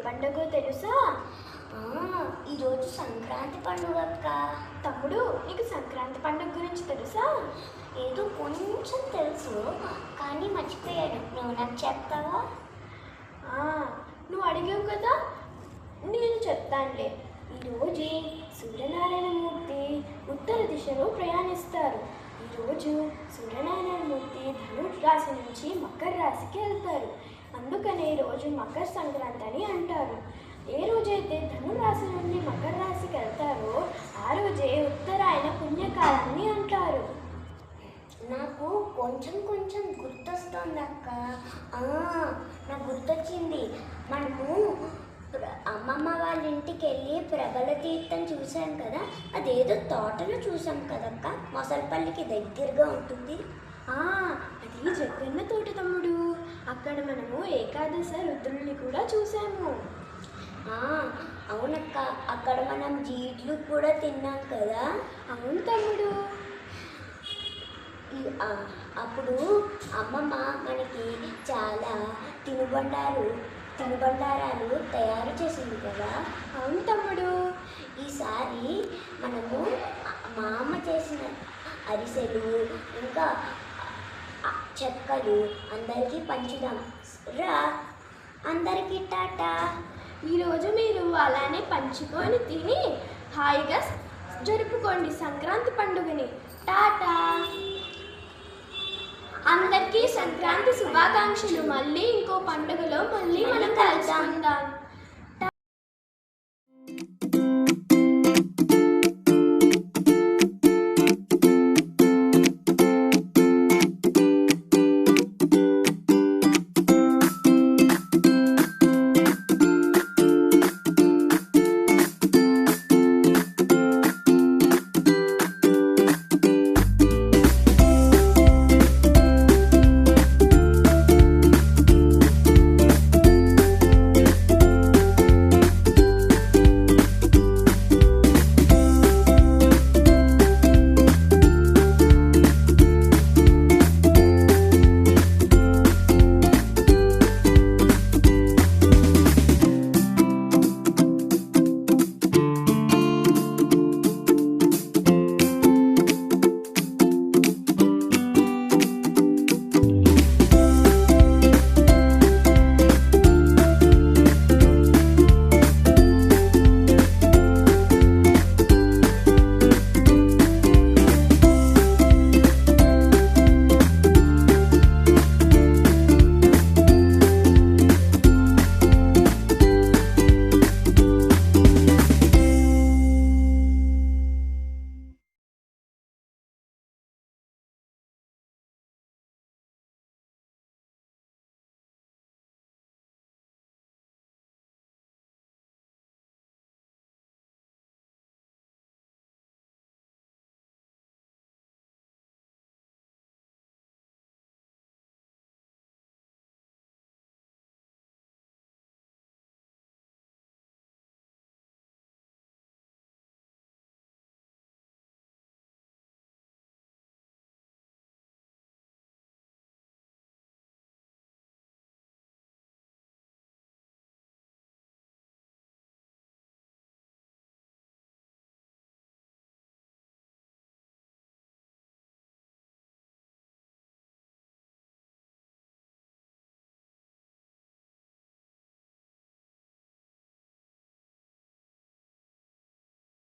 పండుగో తెలుసా? ఈరోజు సంక్రాంతి పండుగ అక్క. తమ్ముడు, నీకు సంక్రాంతి పండుగ గురించి తెలుసా? ఏదో కొంచెం తెలుసు, కానీ మర్చిపోయాను. నువ్వు నాకు చెప్తావా? నువ్వు అడిగావు కదా, నేను చెప్తానులే. ఈరోజు సూర్యనారాయణమూర్తి ఉత్తర దిశలో ప్రయాణిస్తారు. ఈరోజు సూర్యనారాయణమూర్తి ధనుర్ రాశి నుంచి మకర రాశికి వెళ్తారు. అందుకనే ఈరోజు మకర సంక్రాంతి అని అంటారు. ఏ రోజైతే ధనురాశి నుండి మకర రాశికి వెళ్తారో ఆ రోజే ఉత్తరాయణ పుణ్యకాలాన్ని అంటారు. నాకు కొంచెం కొంచెం గుర్తొస్తుంది అక్క. నాకు గుర్తొచ్చింది. మనము అమ్మమ్మ వాళ్ళ ఇంటికి వెళ్ళి ప్రబల తీర్థం చూసాం కదా, అదేదో తోటలో చూసాం కదక్క, మొసలపల్లికి దగ్గరగా ఉంటుంది. అది జగన్న తోట తమ్ముడు. అక్కడ మనము ఏకాదశ రుద్రుల్ని కూడా చూసాము. అవునక్క, అక్కడ మనం జీడ్లు కూడా తిన్నాం కదా. అవును తమ్ముడు. అప్పుడు అమ్మమ్మ మనకి చాలా తినుబండారాలు తయారు చేసింది కదా. అవును తమ్ముడు. ఈసారి మనము మా అమ్మ చేసిన అరిసెలు ఇంకా చెక్కలు అందరికీ పంచుదాం రా. అందరికీ టాటా. ఈరోజు మీరు అలానే పంచుకొని తిని హాయిగా జరుపుకోండి సంక్రాంతి పండుగని. టాటా. అందరికీ సంక్రాంతి శుభాకాంక్షలు. మళ్ళీ ఇంకో పండుగలో మళ్ళీ మనం